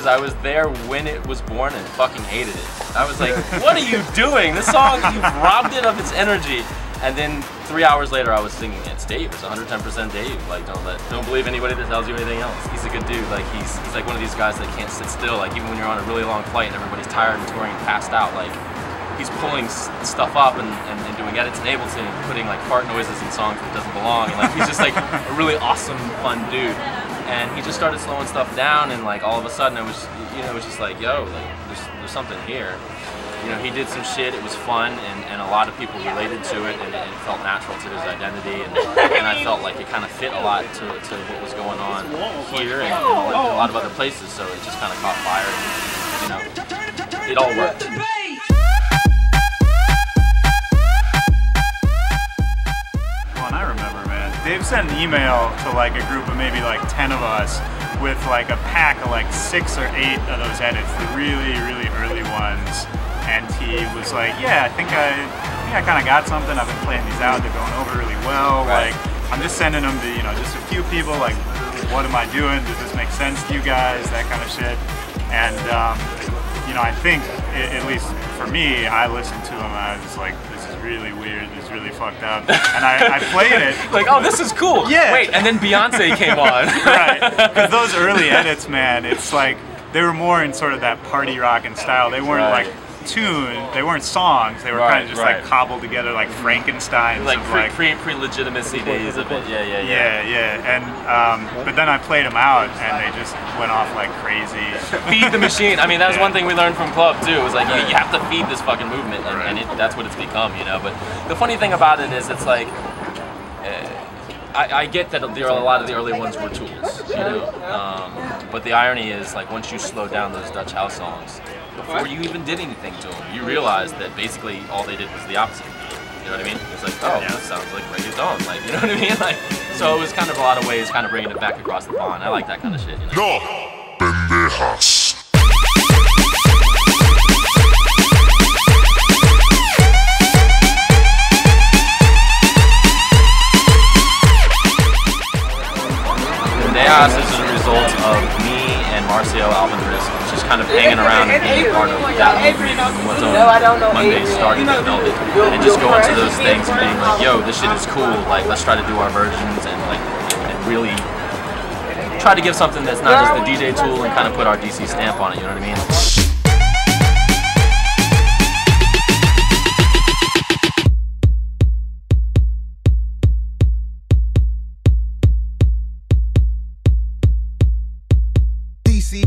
because I was there when it was born and fucking hated it. I was like, what are you doing? This song, you've robbed it of its energy. And then 3 hours later, I was singing it. It's Dave. It's 110% Dave. Like, don't believe anybody that tells you anything else. He's a good dude. Like, he's like one of these guys that can't sit still. Like, even when you're on a really long flight and everybody's tired and touring and passed out, like, he's pulling stuff up and doing edits in Ableton and putting like fart noises in songs that doesn't belong. And like, he's just like a really awesome, fun dude. And he just started slowing stuff down, and like all of a sudden, it was, you know, it was just like, yo, like there's something here. You know, he did some shit, it was fun, and a lot of people related to it, and it felt natural to his identity, and I felt like it kind of fit a lot to what was going on here and a lot of other places, so it just kind of caught fire, and, you know, it all worked. Well, and I remember, man, Dave sent an email to like a group of maybe like 10 of us with like a pack of like 6 or 8 of those edits, the really, really early ones. And he was like, yeah, I think I kind of got something. I've been playing these out. They're going over really well. Right. Like, I'm just sending them to, you know, just a few people. Like, what am I doing? Does this make sense to you guys? That kind of shit. And, you know, I think, at least for me, I listened to them and I was like, this is really weird. This is really fucked up. And I played it. Like, oh, this is cool. Yeah. Wait, and then Beyonce came on. Right. Because those early edits, man, it's like, they were more in sort of that party rockin' style. They weren't like they weren't songs, they were kind of just like cobbled together like Frankenstein, like pre-legitimacy days of it. Yeah. And but then I played them out and they just went off like crazy. Feed the machine. I mean, that was one thing we learned from Club too. It was like you have to feed this fucking movement, and that's what it's become, you know. But the funny thing about it is, it's like I get that a lot of the early ones were tools, you know. But the irony is, like, once you slow down those Dutch house songs, before you even did anything to them, you realized that basically all they did was the opposite. You know what I mean? It's like, oh, this sounds like reggaeton. Like, you know what I mean? Like, so it was kind of a lot of ways, kind of bringing it back across the pond. I like that kind of shit, you know? No, pendejas. Pendejas is a result of me and Marcio Alvendris just kind of hanging around and being part of that movement from what's on Monday started to build it, and just going to those things and being like, yo, this shit is cool, like, let's try to do our versions and like and really try to give something that's not just the DJ tool and kind of put our DC stamp on it, you know what I mean?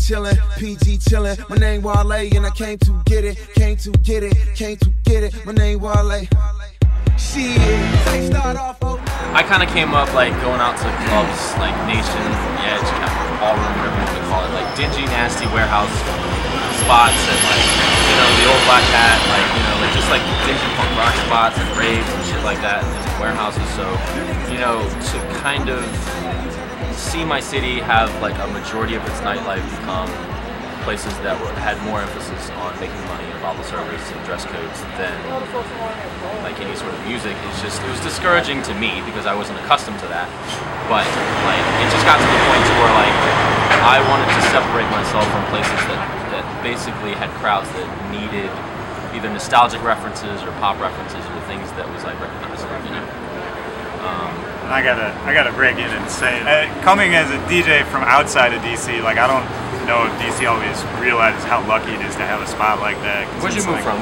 Chillin', PG chillin', my name Wale, and I came to get it, came to get it, my name Wale. Shit, they start off. I kind of came up like going out to clubs like Nation, Edge, kind of ballroom, whatever you want to call it, like dingy, nasty warehouse spots, and like, you know, the old Black Hat, like, you know, like just like dingy punk rock spots and raves and shit like that, and warehouses. So, you know, to kind of see my city have like a majority of its nightlife become places that had more emphasis on making money and bottle service and dress codes than like any sort of music, it was discouraging to me because I wasn't accustomed to that. But like, it just got to the point to where like I wanted to separate myself from places that basically had crowds that needed either nostalgic references or pop references or things that was like recognizable, you know. And I gotta break in and say, coming as a DJ from outside of DC, like, I don't know if DC always realizes how lucky it is to have a spot like that. Where'd you move from?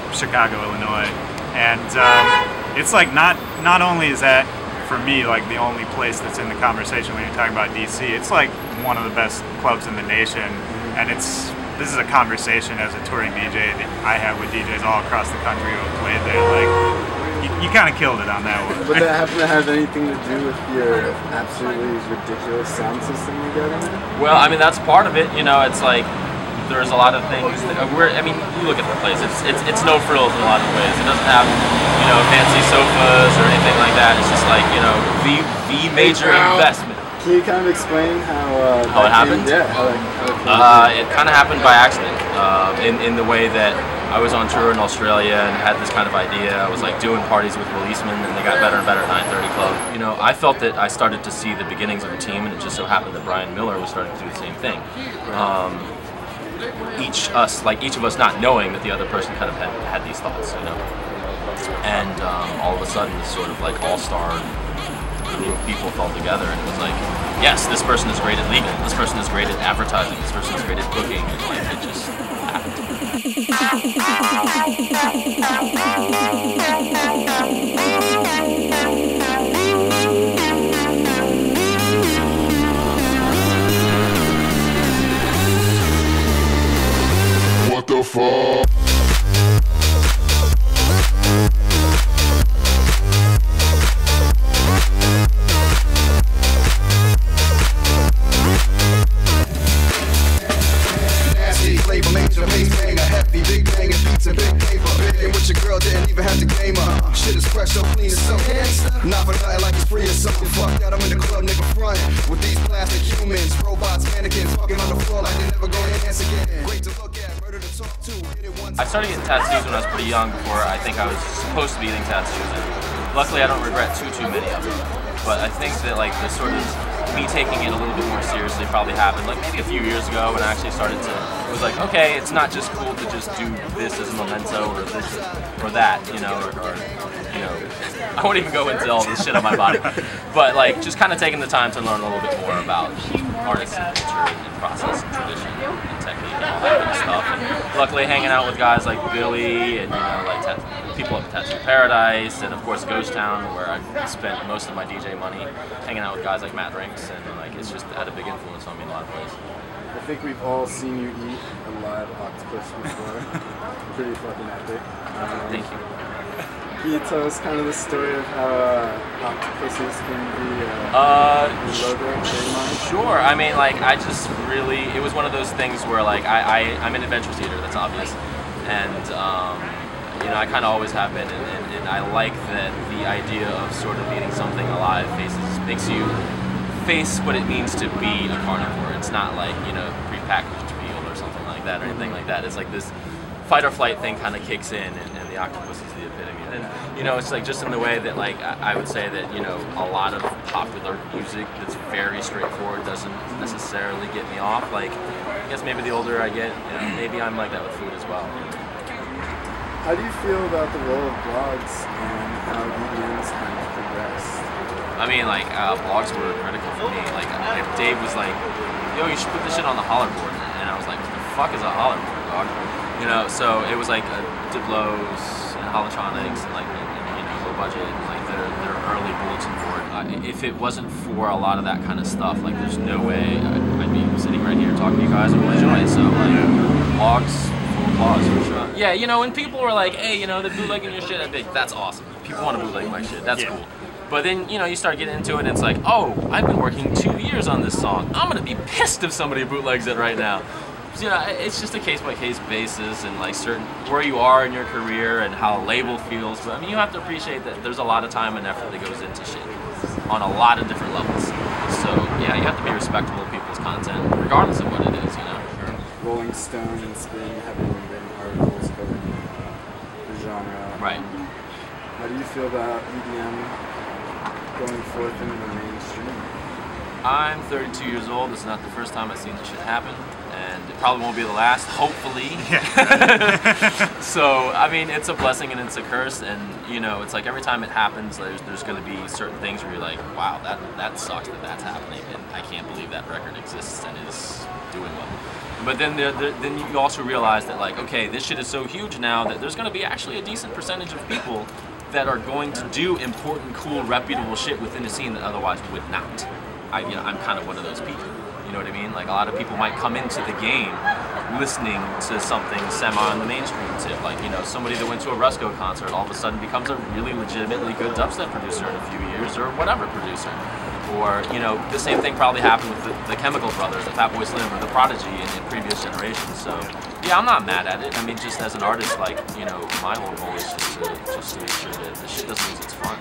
Chicago, Illinois. And it's like not only is that for me like the only place that's in the conversation when you're talking about DC, it's like one of the best clubs in the nation, and this is a conversation as a touring DJ that I have with DJs all across the country who have played there. Like, you kind of killed it on that one. Would that happen to have anything to do with your absolutely ridiculous sound system you got in there? Well, I mean, that's part of it. You know, it's like there's a lot of things that I mean, you look at the place. It's no frills in a lot of ways. It doesn't have, you know, fancy sofas or anything like that. It's just like, you know, the major investment. Can you kind of explain how it happened? Yeah. It kind of happened by accident. In the way that I was on tour in Australia and had this kind of idea. I was like doing parties with releasemen, and they got better and better at 930 Club. You know, I felt that I started to see the beginnings of a team, and it just so happened that Brian Miller was starting to do the same thing. each of us not knowing that the other person kind of had these thoughts, you know. And all of a sudden, this sort of like all-star group of people fell together, and it was like, yes, this person is great at legal, this person is great at advertising, this person is great at booking, and like it just happened. What the fuck? Nasty flavor, major bass banger, hefty, big bang and pizza, big paper, big with your girl, didn't even have to game her. Shit is fresh, so clean, it's so gangsta. Not for nothing like it's free or something. Fuck that, I'm in the club, nigga, front with these plastic humans, robots, mannequins, fucking on the floor like they never gonna dance again. Great to look at, murder to talk to. I started getting tattoos when I was pretty young, before I think I was supposed to be getting tattoos. And luckily, I don't regret too many of them. But I think that like the sort of me taking it a little bit more seriously probably happened like maybe a few years ago when I actually started to. It was like, okay, it's not just cool to just do this as a memento or this or that, you know, or you know, I won't even go into all this shit on my body. But like just kind of taking the time to learn a little bit more about artists and culture and process and tradition and technique and all that kind of stuff. And luckily hanging out with guys like Billy and, you know, like people at Tattoo Paradise and of course Ghost Town, where I spent most of my DJ money hanging out with guys like Matt Rinks, and like it's just had a big influence on me in a lot of ways. I think we've all seen you eat a live octopus before. Pretty fucking epic. Thank you. Can you tell us kind of the story of how octopuses can be logo trademark? Sure. I mean, like, I just really, it was one of those things where, like, I'm an adventure theater, that's obvious. And, you know, I kind of always have been, and I like that the idea of sort of eating something alive makes you face what it means to be a carnivore. It's not like, you know, prepackaged meal or something like that or anything like that. It's like this fight or flight thing kind of kicks in, and the octopus is the epitome. And, you know, it's like just in the way that, like, I would say that, you know, a lot of popular music that's very straightforward doesn't necessarily get me off. Like, I guess maybe the older I get, you know, maybe I'm like that with food as well. How do you feel about the role of blogs and how EDM's kind of progressed? I mean, like, blogs were critical for me. Like, Dave was like, yo, you should put this shit on the holler board. And I was like, what the fuck is a holler board, dog? You know, so it was like Dublo's and Holotronics and like, you know, low budget, and like their early bulletin board. If it wasn't for a lot of that kind of stuff, like there's no way I'd be sitting right here talking to you guys and Willy Joy. So like, blogs, full applause for sure. Yeah, you know, when people were like, hey, you know, they're bootlegging your shit, I'd be like, that's awesome. People want to bootleg my shit, that's cool. But then, you know, you start getting into it and it's like, oh, I've been working 2 years on this song. I'm gonna be pissed if somebody bootlegs it right now. So, you know, it's just a case-by-case basis, and like certain where you are in your career and how a label feels. But I mean, you have to appreciate that there's a lot of time and effort that goes into shit on a lot of different levels. So yeah, you have to be respectful of people's content, regardless of what it is, you know. Rolling Stone and Spin have written articles covering the genre. Right. How do you feel about EDM going forth into the mainstream? I'm 32 years old. This is not the first time I've seen this shit happen, and it probably won't be the last, hopefully. Yeah. So, I mean, it's a blessing and it's a curse, and, you know, it's like every time it happens, there's going to be certain things where you're like, wow, that sucks that that's happening, and I can't believe that record exists and is doing well. But then then you also realize that, like, okay, this shit is so huge now that there's going to be actually a decent percentage of people that are going to do important, cool, reputable shit within the scene that otherwise would not. You know, I'm kind of one of those people. You know what I mean? Like, a lot of people might come into the game listening to something semi on the mainstream tip. Like, you know, somebody that went to a Rusco concert all of a sudden becomes a really legitimately good dubstep producer in a few years, or whatever producer. Or, you know, the same thing probably happened with the Chemical Brothers, the Fatboy Slim, or the Prodigy in previous generations. So, yeah, I'm not mad at it. I mean, just as an artist, like, you know, my whole goal is just to make sure that the shit doesn't lose its fun.